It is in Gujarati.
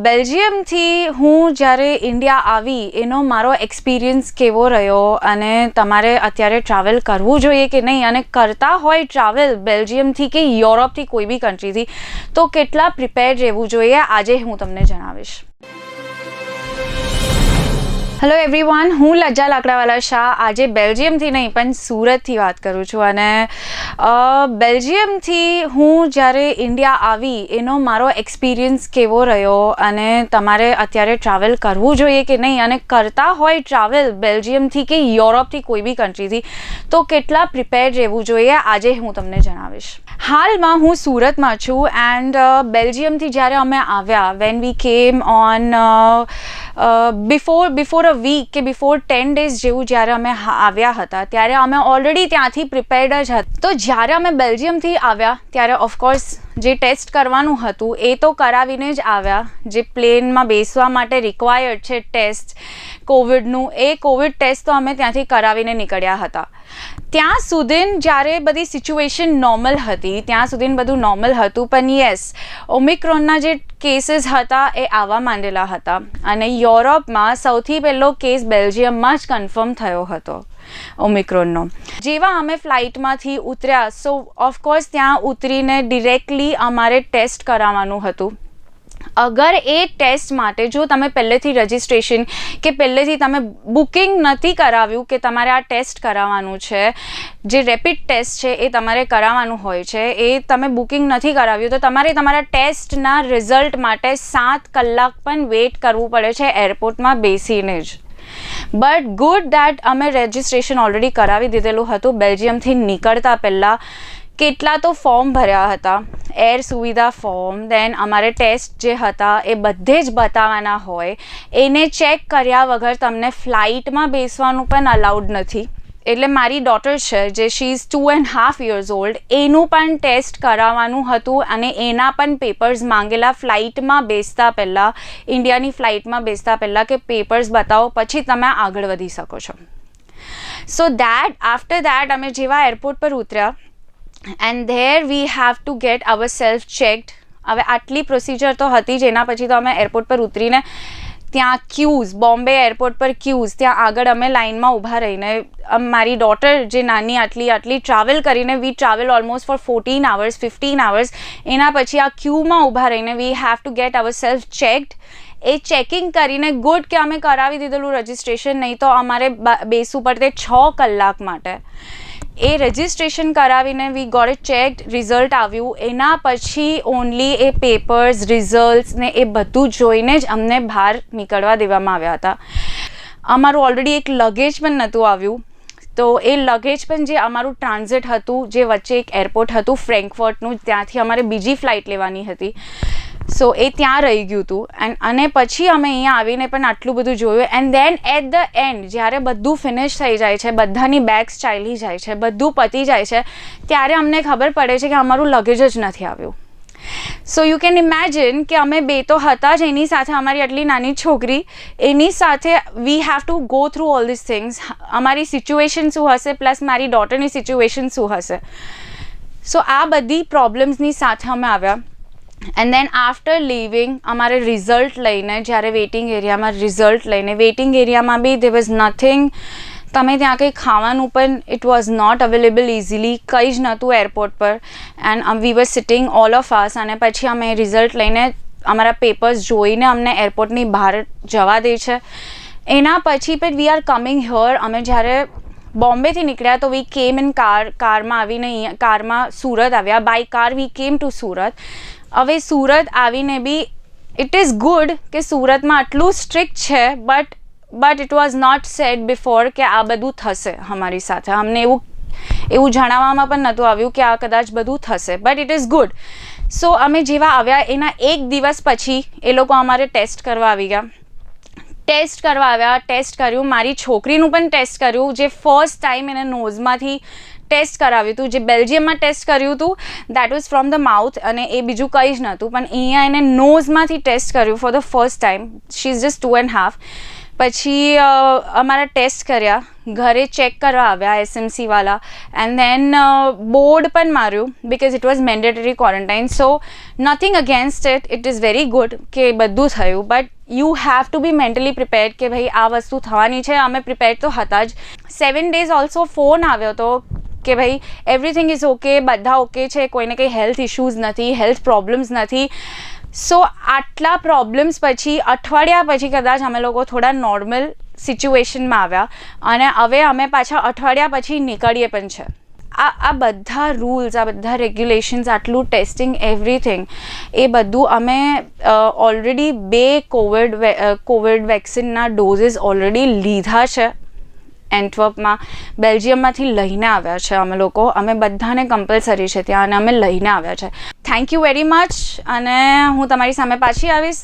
બેલ્જિયમથી હું જ્યારે ઇન્ડિયા આવી એનો મારો એક્સપિરિયન્સ કેવો રહ્યો અને તમારે અત્યારે ટ્રાવેલ કરવું જોઈએ કે નહીં, અને કરતા હોય ટ્રાવેલ બેલ્જિયમથી કે યુરોપથી કોઈ બી કન્ટ્રીથી તો કેટલા પ્રિપેર્ડ રહેવું જોઈએ આજે હું તમને જણાવીશ. હેલો એવરીવન, હું લજ્જા લાકડાવાલા શાહ આજે બેલ્જિયમથી નહીં પણ સુરતથી વાત કરું છું. અને બેલ્જિયમથી હું જ્યારે ઇન્ડિયા આવી એનો મારો એક્સપિરિયન્સ કેવો રહ્યો અને તમારે અત્યારે ટ્રાવેલ કરવું જોઈએ કે નહીં, અને કરતા હોય ટ્રાવેલ બેલ્જિયમથી કે યુરોપથી કોઈ બી કન્ટ્રીથી તો કેટલા પ્રિપેર્ડ રહેવું જોઈએ આજે હું તમને જણાવીશ. હાલમાં હું સુરતમાં છું એન્ડ બેલ્જિયમથી જ્યારે અમે આવ્યા, વેન વી કેમ ઓન બિફોર અ વીક કે બિફોર 10 days જેવું જ્યારે અમે આવ્યા હતા ત્યારે અમે ઓલરેડી ત્યાંથી પ્રિપેર્ડ જ હતા. તો જ્યારે અમે બેલ્જિયમથી આવ્યા ત્યારે ઓફકોર્સ જે ટેસ્ટ કરવાનું હતું એ તો કરાવીને જ આવ્યા. જે પ્લેનમાં બેસવા માટે રિક્વાયર્ડ છે ટેસ્ટ કોવિડનું, એ કોવિડ ટેસ્ટ તો અમે ત્યાંથી કરાવીને નીકળ્યા હતા. ત્યાં સુધી જ્યારે બધી સિચ્યુએશન નોર્મલ હતી ત્યાં સુધી બધું નોર્મલ હતું, પણ યસ ઓમિક્રોનના જે કેસીસ હતા એ આવવા માંડેલા હતા અને યુરોપમાં સૌથી પહેલો કેસ બેલ્જિયમમાં જ કન્ફર્મ થયો હતો ઓમિક્રોનનો. જેવા અમે ફ્લાઇટમાંથી ઉતર્યા સો ઓફકોર્સ ત્યાં ઉતરીને ડિરેક્ટલી અમારે ટેસ્ટ કરાવવાનું હતું. અગર એ ટેસ્ટ માટે જો તમે પહેલેથી રજિસ્ટ્રેશન કે પહેલેથી તમે બુકિંગ નથી કરાવ્યું કે તમારે આ ટેસ્ટ કરાવવાનું છે, જે રેપિડ ટેસ્ટ છે એ તમારે કરાવવાનું હોય છે, એ તમે બુકિંગ નથી કરાવ્યું તો તમારે તમારા ટેસ્ટના રિઝલ્ટ માટે 7 કલાક પણ વેઇટ કરવું પડે છે એરપોર્ટમાં બેસીને જ. બટ ગુડ દેટ અમે રજિસ્ટ્રેશન ઓલરેડી કરાવી દીધેલું હતું બેલ્જિયમથી નીકળતા પહેલાં. કેટલા તો ફોર્મ ભર્યા હતા, એર સુવિધા ફોર્મ, દેન અમારે ટેસ્ટ જે હતા એ બધે જ બતાવવાના હોય. એને ચેક કર્યા વગર તમને ફ્લાઇટમાં બેસવાનું પણ અલાઉડ નથી. એટલે મારી ડોટર છે જે શી ઇઝ 2.5 years old, એનું પણ ટેસ્ટ કરાવવાનું હતું અને એના પણ પેપર્સ માંગેલા ફ્લાઇટમાં બેસતા પહેલાં, ઇન્ડિયાની ફ્લાઇટમાં બેસતા પહેલાં કે પેપર્સ બતાવો પછી તમે આગળ વધી શકો છો. સો દેટ આફ્ટર દેટ અમે જેવા એરપોર્ટ પર ઉતર્યા and there we have to get ourselves checked. હવે આટલી પ્રોસિજર તો હતી જ. એના પછી તો અમે એરપોર્ટ પર ઉતરીને ત્યાં ક્યુઝ, બોમ્બે એરપોર્ટ પર ક્યુઝ, ત્યાં આગળ અમે લાઇનમાં ઊભા રહીને મારી ડોટર જે નાની આટલી ટ્રાવેલ કરીને, વી travel almost four 14 hours 15 hours, એના પછી આ ક્યુમાં ઊભા રહીને we have to gate our self checked. A checking કરીને ગુડ કે અમે કરાવી દીધેલું રજિસ્ટ્રેશન, નહીં તો અમારે બેસવું પડતે 6 કલાક માટે. એ રજિસ્ટ્રેશન કરાવીને we got it checked, result આવ્યું, એના પછી ઓનલી એ પેપર્સ, રિઝલ્ટ્સ ને એ બધું જોઈને જ અમને બહાર નીકળવા દેવામાં આવ્યા હતા. અમારું ઓલરેડી એક લગેજ પણ નહોતું આવ્યું, તો એ લગેજ પણ જે અમારું ટ્રાન્ઝિટ હતું, જે વચ્ચે એક એરપોર્ટ હતું ફ્રેન્કફર્ટનું, ત્યાંથી અમારે બીજી ફ્લાઇટ લેવાની હતી, સો એ ત્યાં રહી ગયું હતું. અને પછી અમે અહીંયા આવીને પણ આટલું બધું જોયું. And then at the end જ્યારે બધું ફિનિશ થઈ જાય છે, બધાની બેગ્સ ચાલી જાય છે, બધું પતી જાય છે, ત્યારે અમને ખબર પડે છે કે અમારું લગેજ જ નથી આવ્યું. સો યુ કેન ઇમેજિન કે અમે બે તો હતા જ, એની સાથે અમારી આટલી નાની છોકરી, એની સાથે we have to go through all this things. અમારી સિચ્યુએશન શું હશે પ્લસ મારી ડોટરની સિચ્યુએશન શું હશે. સો આ બધી પ્રોબ્લેમ્સની સાથે અમે આવ્યા. એન્ડ દેન આફ્ટર લીવિંગ અમારે રિઝલ્ટ લઈને, જ્યારે વેઇટિંગ એરિયામાં રિઝલ્ટ લઈને, વેઇટિંગ એરિયામાં બી there was nothing. તમે ત્યાં કંઈ ખાવાનું પણ it was not available easily, કંઈ જ નહોતું એરપોર્ટ પર. And we were sitting all of us. અને પછી અમે રિઝલ્ટ લઈને અમારા પેપર્સ જોઈને અમને એરપોર્ટની બહાર જવા દે છે. એના પછી પણ વી આર કમિંગ હિયર. અમે જ્યારે બોમ્બેથી નીકળ્યા તો વી કેમ ઇન કારમાં આવીને અહીંયા કારમાં સુરત આવ્યા. By car V came to Surat. હવે સુરત આવીને બી ઇટ ઇઝ ગુડ કે સુરતમાં આટલું સ્ટ્રિક્ટ છે, but it was not said before કે આ બધું થશે અમારી સાથે. અમને એવું જણાવવામાં પણ નહોતું આવ્યું કે આ કદાચ બધું થશે, બટ ઇટ ઇઝ ગુડ. સો અમે જેવા આવ્યા એના એક દિવસ પછી એ લોકો અમારે ટેસ્ટ કરવા આવી ગયા. ટેસ્ટ કરવા આવ્યા, ટેસ્ટ કર્યું, મારી છોકરીનું પણ ટેસ્ટ કર્યું, જે ફર્સ્ટ ટાઈમ એને નોઝમાંથી ટેસ્ટ કરાવ્યું હતું. જે બેલ્જિયમમાં ટેસ્ટ કર્યું હતું that was from the mouth અને એ બીજું કંઈ જ નહોતું, પણ અહીંયા એને નોઝમાંથી ટેસ્ટ કર્યું for the first time. She is just 2.5. પછી અમારા ટેસ્ટ કર્યા, ઘરે ચેક કરવા આવ્યા SMCવાળા, એન્ડ ધેન બોર્ડ પણ માર્યું because it was mandatory quarantine. So nothing against it, it is very good કે બધું થયું, but you have to be mentally prepared કે ભાઈ આ વસ્તુ થવાની છે. અમે પ્રિપેર્ડ તો હતા જ. 7 days ઓલ્સો ફોન આવ્યો હતો કે ભાઈ એવરીથિંગ ઇઝ ઓકે, બધા ઓકે છે, કોઈને કંઈ હેલ્થ ઇશ્યુઝ નથી, હેલ્થ પ્રોબ્લેમ્સ નથી. સો આટલા પ્રોબ્લેમ્સ પછી અઠવાડિયા પછી કદાચ અમે લોકો થોડા નોર્મલ સિચ્યુએશનમાં આવ્યા, અને હવે અમે પાછા અઠવાડિયા પછી નીકળીએ પણ છે. આ બધા રૂલ્સ, આ બધા રેગ્યુલેશન્સ, આટલું ટેસ્ટિંગ, એવરીથિંગ, એ બધું અમે ઓલરેડી 2 કોવિડ વેક્સિનના ડોઝીસ ઓલરેડી લીધા છે. એન્ટવર્પમાં બેલ્જિયમમાંથી લઈને આવ્યા છે અમે લોકો. અમે બધાને કમ્પલસરી છે ત્યાં, અને અમે લઈને આવ્યા છે. થેન્ક યુ વેરી મચ, અને હું તમારી સામે પાછી આવીશ.